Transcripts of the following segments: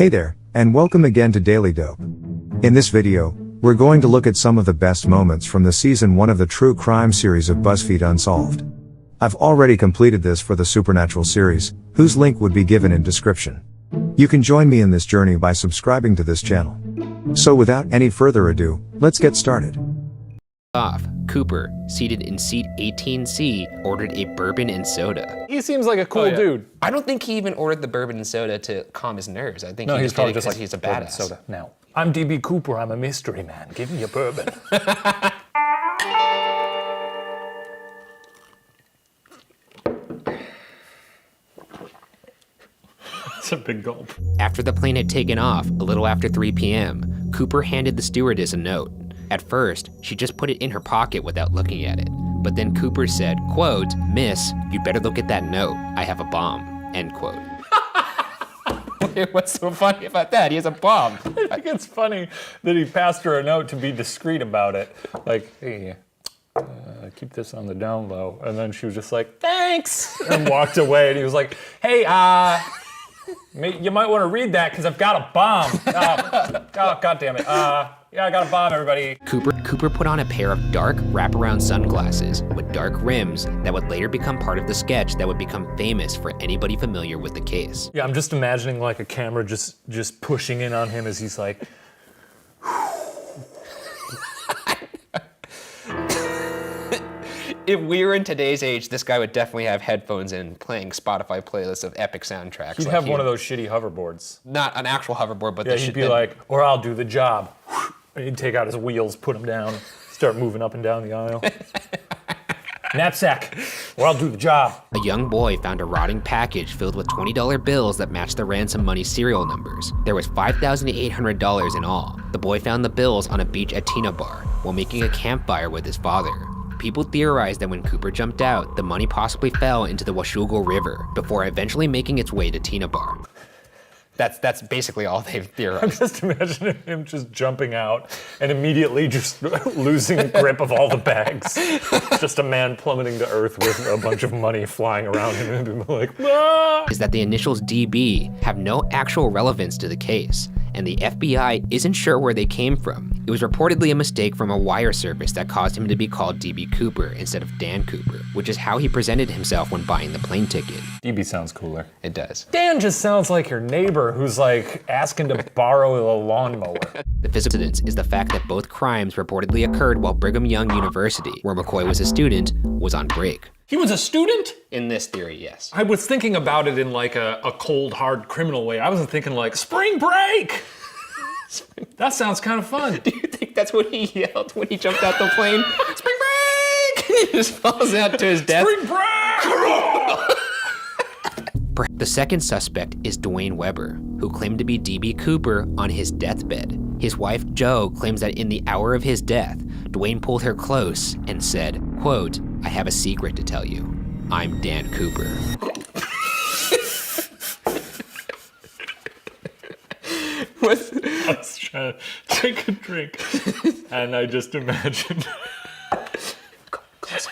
Hey there, and welcome again to Daily Dope. In this video, we're going to look at some of the best moments from the season 1 of the true crime series of BuzzFeed Unsolved. I've already completed this for the Supernatural series, whose link would be given in description. You can join me in this journey by subscribing to this channel. So without any further ado, let's get started. Cooper, seated in seat 18C, ordered a bourbon and soda. He seems like a cool dude. I don't think he even ordered the bourbon and soda to calm his nerves. I think No, he he's just probably did it just like, he's a bourbon badass. soda. Now, I'm DB Cooper, I'm a mystery man. Give me a bourbon. That's a big gulp. After the plane had taken off, a little after 3 p.m., Cooper handed the stewardess a note. At first, she just put it in her pocket without looking at it. But then Cooper said, quote, "Miss, you'd better look at that note. I have a bomb," end quote. What's so funny about that? He has a bomb. I think it's funny that he passed her a note to be discreet about it. Like, hey, keep this on the down low. And then she was just like, thanks, and walked away. And he was like, hey, you might want to read that because I've got a bomb. God damn it. Yeah, I got a bomb, everybody. Cooper put on a pair of dark wraparound sunglasses with dark rims that would later become part of the sketch that would become famous for anybody familiar with the case. Yeah, I'm just imagining like a camera just pushing in on him as he's like, If we were in today's age, this guy would definitely have headphones in playing Spotify playlists of epic soundtracks. he'd have one of those shitty hoverboards. Not an actual hoverboard, but Yeah, he'd be like, or I'll do the job. And he'd take out his wheels, put them down, start moving up and down the aisle. Knapsack, or I'll do the job. A young boy found a rotting package filled with $20 bills that matched the ransom money serial numbers. There was $5,800 in all. The boy found the bills on a beach at Tina Bar while making a campfire with his father. People theorized that when Cooper jumped out, the money possibly fell into the Washougal River before eventually making its way to Tina Bar. That's basically all they've theorized. I'm just imagining him just jumping out and immediately just losing grip of all the bags. Just a man plummeting to earth with a bunch of money flying around him and being like, ah! Is that the initials DB have no actual relevance to the case, and the FBI isn't sure where they came from. It was reportedly a mistake from a wire service that caused him to be called DB Cooper instead of Dan Cooper, which is how he presented himself when buying the plane ticket. DB sounds cooler. It does. Dan just sounds like your neighbor who's like asking to borrow a lawnmower. The physical evidence is the fact that both crimes reportedly occurred while Brigham Young University, where McCoy was a student, was on break. He was a student? In this theory, yes. I was thinking about it in like a cold, hard criminal way. I wasn't thinking like, spring break! That sounds kind of fun. Do you think that's what he yelled when he jumped out the plane? Spring break! He just falls out to his death. Spring break! The second suspect is Dwayne Weber, who claimed to be DB Cooper on his deathbed. His wife, Jo, claims that in the hour of his death, Dwayne pulled her close and said, quote, "I have a secret to tell you. I'm Dan Cooper." I was trying to take a drink, and I just imagined. Closer.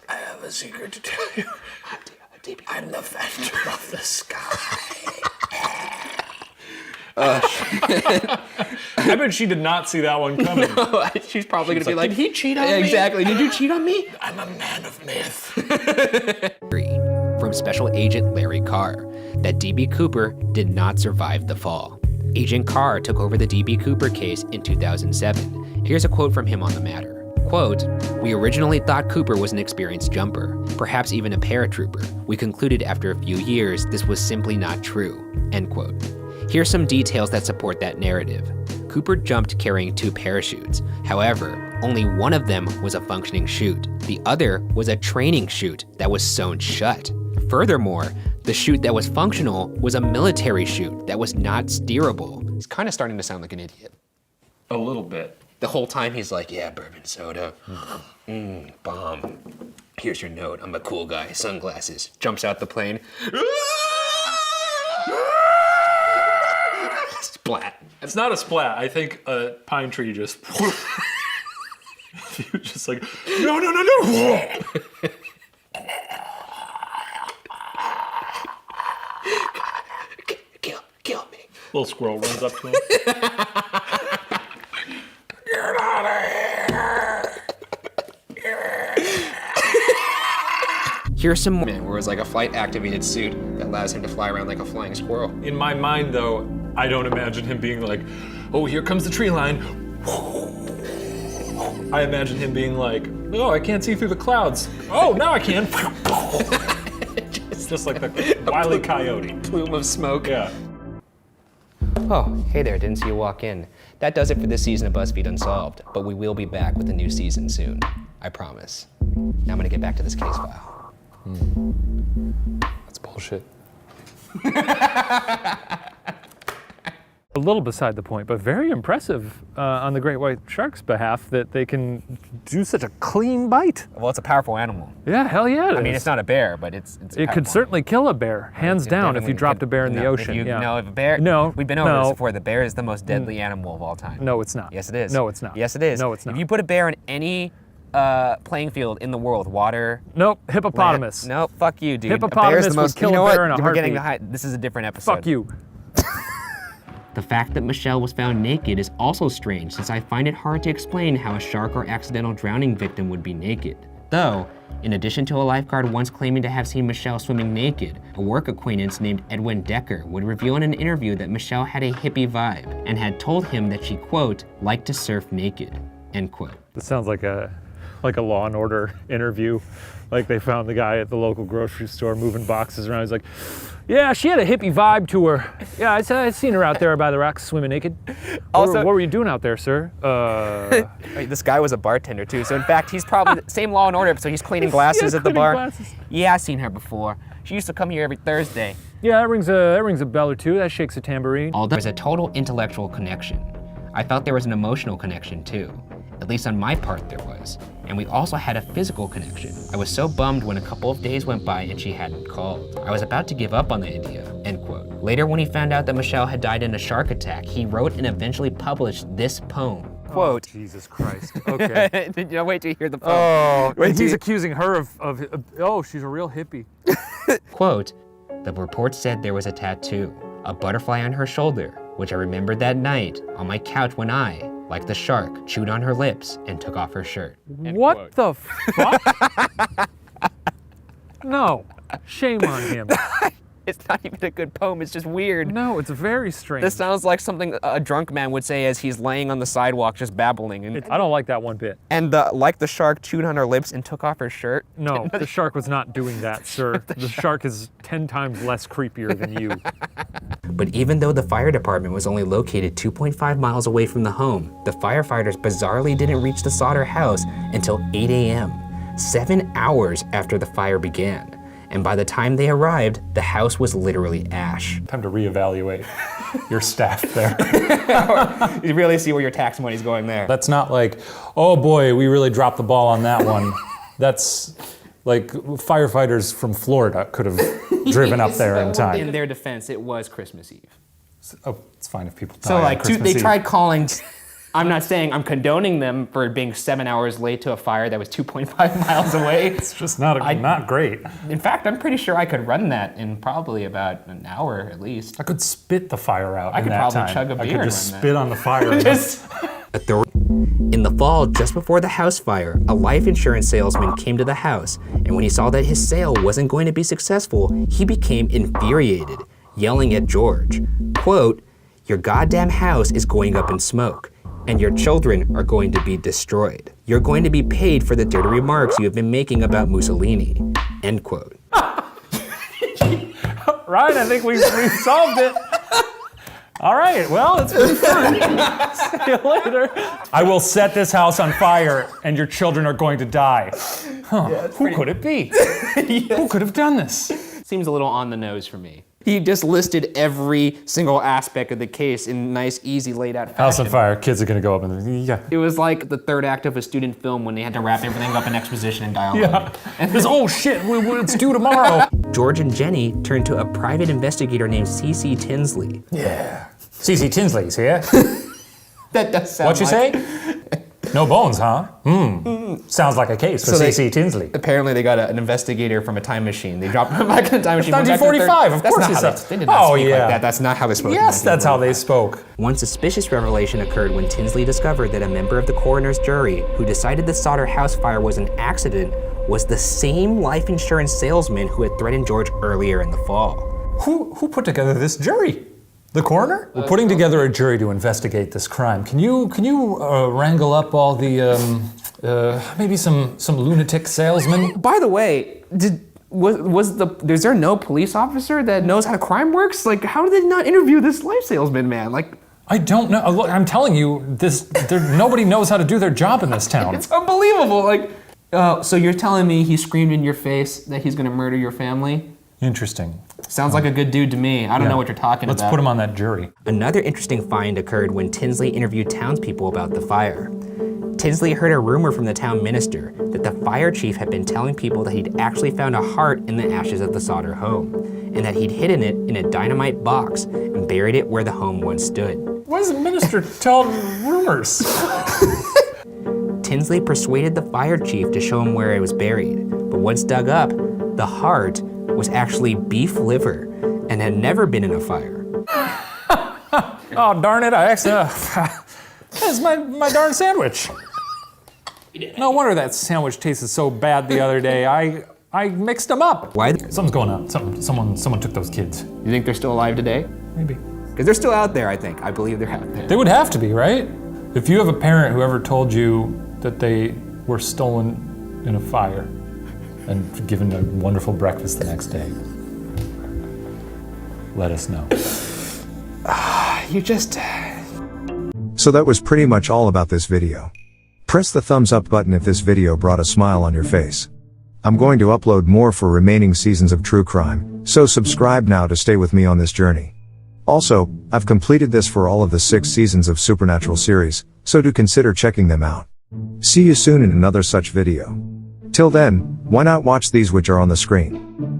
I have a secret to tell you. I'm the phantom of the sky. I bet she did not see that one coming. No, she's probably going to be like, did he cheat on me? Exactly. Did you cheat on me? I'm a man of myth. From Special Agent Larry Carr, that DB Cooper did not survive the fall. Agent Carr took over the DB Cooper case in 2007. Here's a quote from him on the matter. Quote, "We originally thought Cooper was an experienced jumper, perhaps even a paratrooper. We concluded after a few years this was simply not true." End quote. Here's some details that support that narrative. Cooper jumped carrying 2 parachutes. However, only one of them was a functioning chute. The other was a training chute that was sewn shut. Furthermore, the chute that was functional was a military chute that was not steerable. He's kind of starting to sound like an idiot. A little bit. The whole time he's like, yeah, bourbon soda, bomb. Here's your note, I'm a cool guy, sunglasses. Jumps out the plane. Splat. It's not a splat. I think a pine tree just. He was just like, no. Kill me. Little squirrel runs up to him. Get out of here! Here's some more where it's like a flight-activated suit that allows him to fly around like a flying squirrel. In my mind, though, I don't imagine him being like, oh, here comes the tree line. I imagine him being like, oh, I can't see through the clouds. Oh, now I can. Just like the Wile E. Coyote. Plume of smoke. Yeah. Oh, hey there, didn't see you walk in. That does it for this season of BuzzFeed Unsolved, but we will be back with a new season soon. I promise. Now I'm gonna get back to this case file. That's bullshit. A little beside the point, but very impressive on the great white shark's behalf that they can do such a clean bite. Well, it's a powerful animal. Yeah, hell yeah. I mean, it's not a bear, but it's a It could certainly kill a bear, hands down, if you dropped a bear in the ocean. If yeah. if a bear, No, we've been over no. this before. The bear is the most deadly animal of all time. No, it's not. Yes, it is. No, it's not. Yes, it is. No, it's not. If you put a bear in any playing field in the world, water. Nope, hippopotamus. No, fuck you, dude. Hippopotamus A bear is the would most, kill you know a bear what? in a We're getting heartbeat. this is a different episode. Fuck you. The fact that Michelle was found naked is also strange, since I find it hard to explain how a shark or accidental drowning victim would be naked. Though, in addition to a lifeguard once claiming to have seen Michelle swimming naked, a work acquaintance named Edwin Decker would reveal in an interview that Michelle had a hippie vibe and had told him that she, quote, liked to surf naked, end quote. This sounds like a Law and Order interview. Like they found the guy at the local grocery store moving boxes around. He's like, yeah, she had a hippie vibe to her. Yeah, I seen her out there by the rocks swimming naked. Also, what were you doing out there, sir? Wait, this guy was a bartender too, so in fact, he's probably the same Law and Order episode. He's cleaning glasses at the cleaning bar. glasses. Yeah, I've seen her before. She used to come here every Thursday. Yeah, that rings a bell or two. That shakes a tambourine. Although there's a total intellectual connection, I felt there was an emotional connection too. At least on my part there was. And we also had a physical connection. I was so bummed when a couple of days went by and she hadn't called. I was about to give up on the idea, end quote. Later, when he found out that Michelle had died in a shark attack, he wrote and eventually published this poem. Quote. Oh, Jesus Christ. Okay. Wait till you hear the poem. Oh, Wait and till he's you- accusing her of she's a real hippie. Quote, the report said there was a tattoo, a butterfly on her shoulder, which I remembered that night on my couch when I, like the shark, chewed on her lips and took off her shirt. End What quote. the fuck? No, shame on him. It's not even a good poem, it's just weird. No, it's very strange. This sounds like something a drunk man would say as he's laying on the sidewalk just babbling. And, I don't like that one bit. like the shark chewed on her lips and took off her shirt. No, the shark was not doing that, sir. The shark is 10 times less creepier than you. But even though the fire department was only located 2.5 miles away from the home, the firefighters bizarrely didn't reach the Sodder house until 8 a.m., 7 hours after the fire began. And by the time they arrived, the house was literally ash. Time to reevaluate your staff there. You really see where your tax money's going there. That's not like, oh boy, we really dropped the ball on that one. That's like firefighters from Florida could have driven up there in In time. their defense, it was Christmas Eve. Oh, it's fine if people die So on like, Christmas they Eve. tried calling. I'm not saying I'm condoning them for being 7 hours late to a fire that was 2.5 miles away. It's just not great. In fact, I'm pretty sure I could run that in probably about an hour at least. I could spit the fire out I in could that probably time. chug a I beer could and just run spit on the fire. In the fall, just before the house fire, a life insurance salesman came to the house, and when he saw that his sale wasn't going to be successful, he became infuriated, yelling at George, quote, your goddamn house is going up in smoke, and your children are going to be destroyed. You're going to be paid for the dirty remarks you have been making about Mussolini, end quote. Right, I think we've solved it. All right, well, it's been fun. See you later. I will set this house on fire, and your children are going to die. Huh. Who could it be? Who could have done this? Seems a little on the nose for me. He just listed every single aspect of the case in nice, easy, laid out fashion. House on fire, kids are going to go up and yeah. It was like the third act of a student film when they had to wrap everything up in exposition and dialogue. Yeah. Oh shit, it's due tomorrow. George and Jenny turned to a private investigator named C.C. Tinsley. Yeah. CC Tinsley's here. That does sound What you like... say? No bones, huh? Sounds like a case for C.C. Tinsley. Apparently they got an investigator from a time machine. They dropped him back in a time machine. 1945, of course he said. They did not speak like that. That's not how they spoke. Yes, that's how they spoke. One suspicious revelation occurred when Tinsley discovered that a member of the coroner's jury who decided the Sodder house fire was an accident was the same life insurance salesman who had threatened George earlier in the fall. Who put together this jury? The coroner? We're putting together a jury to investigate this crime. Can you wrangle up all the maybe some lunatic salesmen? By the way, is there no police officer that knows how crime works? Like, how did they not interview this life salesman, man? Like, I don't know. Look, I'm telling you, nobody knows how to do their job in this town. It's unbelievable. Like, so you're telling me he screamed in your face that he's gonna murder your family? Interesting. Sounds like a good dude to me. I don't know what you're talking about. Let's put him on that jury. Another interesting find occurred when Tinsley interviewed townspeople about the fire. Tinsley heard a rumor from the town minister that the fire chief had been telling people that he'd actually found a heart in the ashes of the Sodder home, and that he'd hidden it in a dynamite box and buried it where the home once stood. Why does the minister tell rumors? Tinsley persuaded the fire chief to show him where it was buried, but once dug up, the heart was actually beef liver and had never been in a fire. Oh, darn it, I accidentally... That's my darn sandwich. No wonder that sandwich tasted so bad the other day. I mixed them up. Why? Something's going on. Someone took those kids. You think they're still alive today? Maybe. Because they're still out there, I think. I believe they're out there. They would have to be, right? If you have a parent who ever told you that they were stolen in a fire and given a wonderful breakfast the next day, let us know. You just... So that was pretty much all about this video. Press the thumbs up button if this video brought a smile on your face. I'm going to upload more for remaining seasons of true crime, so subscribe now to stay with me on this journey. Also, I've completed this for all of the 6 seasons of Supernatural series, so do consider checking them out. See you soon in another such video. Till then, why not watch these which are on the screen?